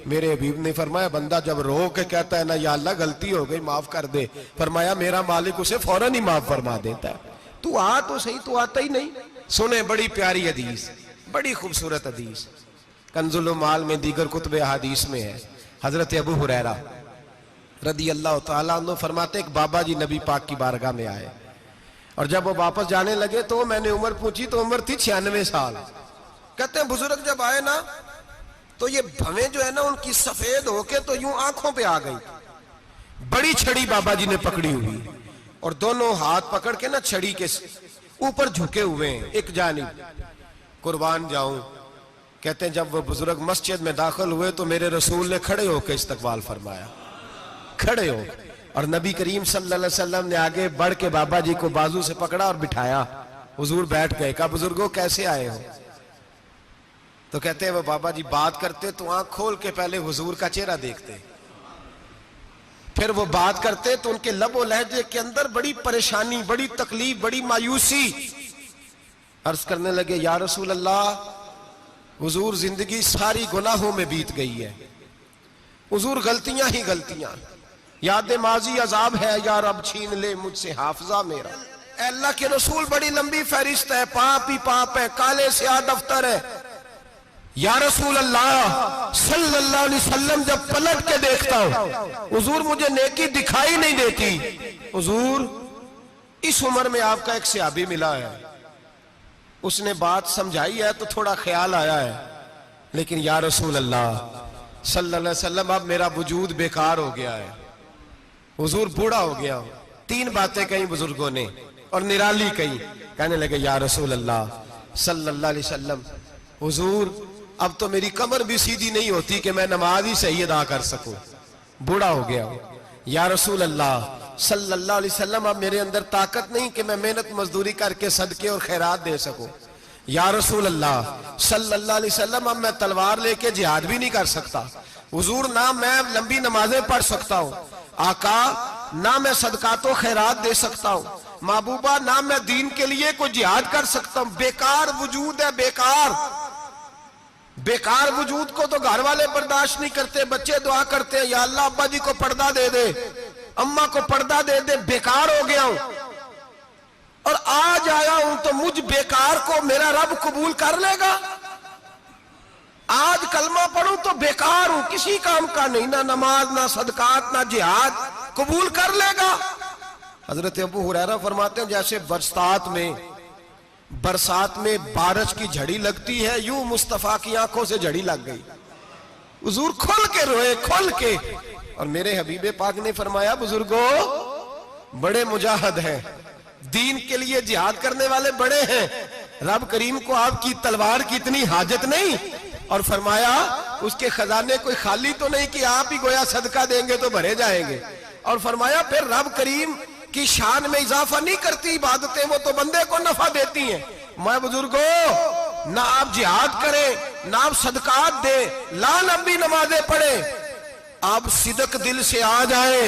मेरे हबीब ने फरमाया बंदा जब रो के कहता है ना या अल्लाह गलती हो गई माफ कर दे, फरमाया मेरा मालिक उसे फौरन ही माफ फरमा देता है। तू आ तो सही, तू आता ही नहीं। सुने बड़ी प्यारी हदीस, बड़ी खूबसूरत हदीस, कंजुल माल में दीगर कुतुब हदीस में है। हजरत अबू हुरैरा रदी अल्लाह तआला अन्हु फरमाते एक बाबा जी नबी पाक की बारगाह में आए और जब वो वापस जाने लगे तो मैंने उम्र पूछी तो उम्र थी 96 साल। कहते हैं बुजुर्ग जब आए ना तो ये भवें जो है ना उनकी सफेद होके तो यूं आंखों पे आ गई। बड़ी छड़ी बाबा जी ने पकड़ी हुई और दोनों हाथ पकड़ के ना छड़ी के ऊपर झुके हुए हैं एक जानिब। कुर्बान जाऊं, कहते हैं जब वो बुजुर्ग मस्जिद में दाखिल हुए तो मेरे रसूल ने खड़े होकर इस्तकबाल फरमाया, खड़े हो। और नबी करीम सल्लल्लाहु अलैहि वसल्लम ने आगे बढ़ के बाबा जी को बाजू से पकड़ा और बिठाया। हुजूर बैठ गए। कहा बुजुर्गों कैसे आए हो? तो कहते हैं वो बाबा जी बात करते तो आंख खोल के पहले हुजूर का चेहरा देखते, फिर वो बात करते तो उनके लबो लहजे के अंदर बड़ी परेशानी, बड़ी तकलीफ, बड़ी मायूसी। अर्ज करने लगे या रसूल अल्लाह, हुजूर जिंदगी सारी गुनाहों में बीत गई है, हुजूर गलतियां ही गलतियां, याद माजी अजाब है, यार अब छीन ले मुझसे हाफजा मेरा। अल्लाह के रसूल बड़ी लंबी फहरिस्त है, पाप ही पाप है, काले स्याह दफ्तर है। या रसूल अल्लाह सल्लल्लाहु अलैहि वसल्लम जब पलट के देखता हूं हुजूर मुझे नेकी दिखाई नहीं देती। हुजूर इस उम्र में आपका एक सहाबी मिला है, उसने बात समझाई है तो थोड़ा ख्याल आया है, लेकिन या रसूल अल्लाह सल्लल्लाहु अलैहि वसल्लम अब मेरा वजूद बेकार हो गया है, हुजूर बूढ़ा हो गया हूं। 3 बातें कही बुजुर्गों ने और निराली कही। कहने लगे या रसूल अल्लाह सल्लल्लाहु अलैहि वसल्लम, हुजूर अब तो मेरी कमर भी सीधी नहीं होती कि मैं नमाज ही सही अदा कर सकूं, बूढ़ा हो गया हूं। या रसूल अल्लाह सल्लल्लाहु अलैहि वसल्लम अब मेरे अंदर ताकत नहीं कि मैं मेहनत मजदूरी करके सदके और खैरात दे सकूं। या रसूल अल्लाह सल्लल्लाहु अलैहि वसल्लम अब मैं तलवार लेके जिहाद भी नहीं कर सकता। हुजूर ना मैं लंबी नमाजें पढ़ सकता हूं, आका ना मैं सदकातो खैरात दे सकता हूं, महबूबा ना मैं दीन के लिए कोई जिहाद कर सकता हूं। बेकार वजूद है, बेकार बेकार वजूद को तो घर वाले बर्दाश्त नहीं करते, बच्चे दुआ करते हैं या अल्लाह अब्बा जी को पर्दा दे दे, अम्मा को पर्दा दे दे, बेकार हो गया हूं और आज आया हूं तो मुझ बेकार को मेरा रब कबूल कर लेगा। आज कलमा पढ़ूं तो बेकार हूं, किसी काम का नहीं, ना नमाज ना सदकात ना जिहाद, कबूल कर लेगा। हजरत अबू हुरैरा फरमाते हैं जैसे बरसात में बारिश की झड़ी लगती है, यूं मुस्तफा की आंखों से झड़ी लग गई। हुजूर खोल के रोए, खोल के। और मेरे हबीबे पाक ने फरमाया बुजुर्गों बड़े मुजाहिद हैं, दीन के लिए जिहाद करने वाले बड़े हैं, रब करीम को आपकी तलवार की इतनी हाजत नहीं। और फरमाया उसके खजाने कोई खाली तो नहीं कि आप ही गोया सदका देंगे तो भरे जाएंगे। और फरमाया फिर रब करीम की शान में इजाफा नहीं करती इबादतें, वो तो बंदे को नफा देती हैं। मैं बुजुर्गों ना आप जिहाद करें ना आप सदकात दे, ला लंबी नमाजें पढ़े, आप सिदक दिल से आ जाए,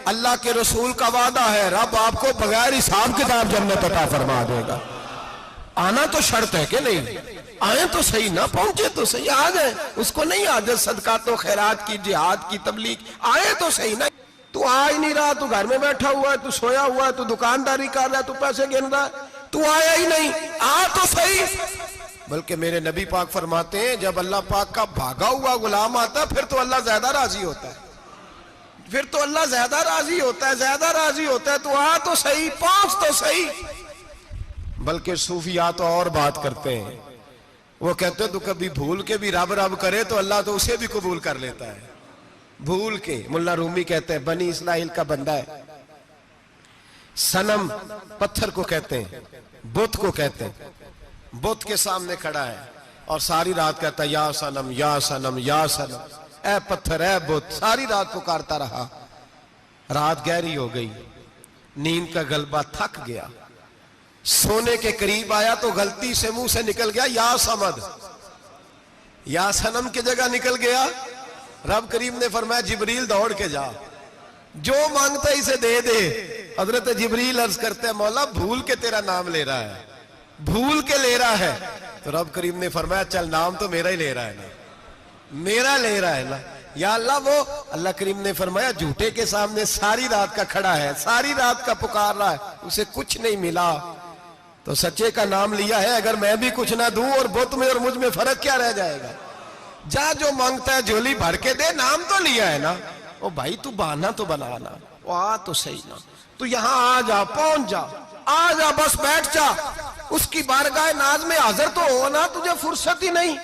अल्लाह के रसूल का वादा है रब आपको बगैर हिसाब किताब जन्नत अता फरमा देगा। आना तो शर्त है कि नहीं? आए तो सही ना, पहुंचे तो सही, आ गए उसको नहीं आदत सदकातो खैरात की, जिहाद की, तबलीग, आए तो सही ना। तू आ ही नहीं रहा, तू घर में बैठा हुआ है, तू सोया हुआ है, तू दुकानदारी कर रहा है, तू पैसे गिन रहा है, तू आया ही नहीं, आ तो सही। बल्कि मेरे नबी पाक फरमाते हैं जब अल्लाह पाक का भागा हुआ गुलाम आता है फिर तो अल्लाह ज्यादा राजी होता है, फिर तो अल्लाह ज्यादा राजी होता है, ज्यादा राजी होता है। तू आ तो सही, पहुंच तो सही। बल्कि सूफिया तो और बात करते हैं, वो कहते हैं तू कभी भूल के भी रब रब करे तो अल्लाह तो उसे भी कबूल कर लेता है, भूल के। मुल्ला रूमी कहते हैं बनी इस्राइल का बंदा है, सनम पत्थर को कहते हैं, बुत को कहते हैं, बुत के सामने खड़ा है और सारी रात कहता है या सनम या सनम या सनम, ए पत्थर ए बुत, सारी रात पुकारता रहा। रात गहरी हो गई, नींद का गलबा थक गया, सोने के करीब आया तो गलती से मुंह से निकल गया या समद, या सनम की जगह निकल गया। रब करीम ने फरमाया जिब्रील दौड़ के जा, जो मांगता है इसे दे दे। हजरत जिब्रील अर्ज करते हैं मौला भूल के तेरा नाम ले रहा है, भूल के ले रहा है, तो रब करीम ने फरमाया चल नाम तो मेरा ही ले रहा है ना, मेरा ले रहा है ना। या अल्लाह, वो अल्लाह करीम ने फरमाया झूठे के सामने सारी रात का खड़ा है, सारी रात का पुकार रहा है, उसे कुछ नहीं मिला, तो सच्चे का नाम लिया है। अगर मैं भी कुछ ना दूं और बुत में और मुझ में फर्क क्या रह जाएगा? जा जो मांगता है झोली भर के दे, नाम तो लिया है ना। ओ भाई तू बहाना तो बनाना, वो आ तो सही ना, तू यहां आ जा, पहुंच जा, आ जा, बस बैठ जा, उसकी बारगाह नाज में हाजिर तो हो ना। तुझे फुर्सत ही नहीं,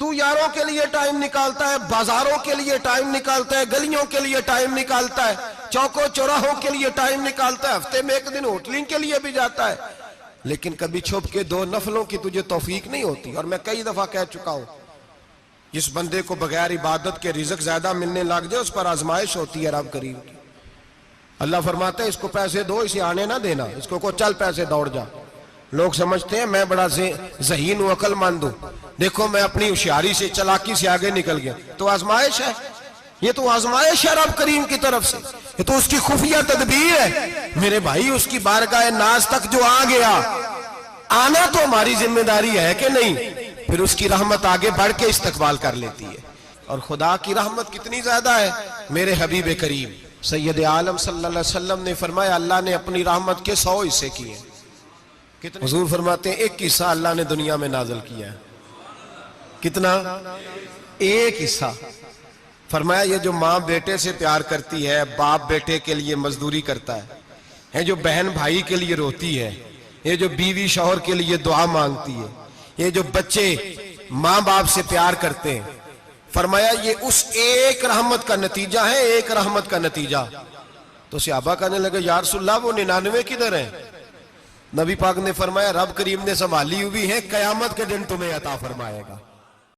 तू यारों के लिए टाइम निकालता है, बाजारों के लिए टाइम निकालता है, गलियों के लिए टाइम निकालता है, चौकों चौराहों के लिए टाइम निकालता है, हफ्ते में एक दिन होटलिंग के लिए भी जाता है, लेकिन कभी छुप के दो नफलों की तुझे तौफीक नहीं होती। और मैं कई दफा कह चुका हूं, जिस बंदे को बगैर इबादत के रिज़्क ज्यादा मिलने लग जाए उस पर आजमाइश होती है रब करीम की। अल्लाह फरमाता है इसको पैसे दो, इसे आने ना देना, इसको को चल पैसे दौड़ जा। लोग समझते हैं मैं बड़ा ज़हीन हूं, अक्लमंद हूं, देखो मैं अपनी होशियारी से, चलाकी से आगे निकल गया। तो आजमाइश है, ये तो आजमाइश है रब करीम की तरफ से, ये तो उसकी खुफिया तदबीर है मेरे भाई। उसकी बारगाह नाज तक जो आ गया, आना तो हमारी जिम्मेदारी है कि नहीं, फिर उसकी रहमत आगे बढ़ के इस्तकबाल कर लेती है। और खुदा की रहमत कितनी ज्यादा है, मेरे हबीब करीम सैयद आलम सल्लल्लाहु अलैहि वसल्लम ने फरमाया अल्लाह ने अपनी रहमत के 100 हिस्से किए। कितने? हुजूर फरमाते हैं एक हिस्सा अल्लाह ने दुनिया में नाजिल किया है। कितना? एक हिस्सा। फरमाया ये जो माँ बेटे से प्यार करती है, बाप बेटे के लिए मजदूरी करता है, जो बहन भाई के लिए रोती है, ये जो बीवी शौहर के लिए दुआ मांगती है, ये जो बच्चे माँ बाप से प्यार करते हैं, फरमाया ये उस एक रहमत का नतीजा है, एक रहमत का नतीजा। तो सहाबा कहने लगे या रसूलल्लाह वो 99 किधर है? नबी पाक ने फरमाया रब करीम ने संभाली हुई है, कयामत के दिन तुम्हें अता फरमाएगा।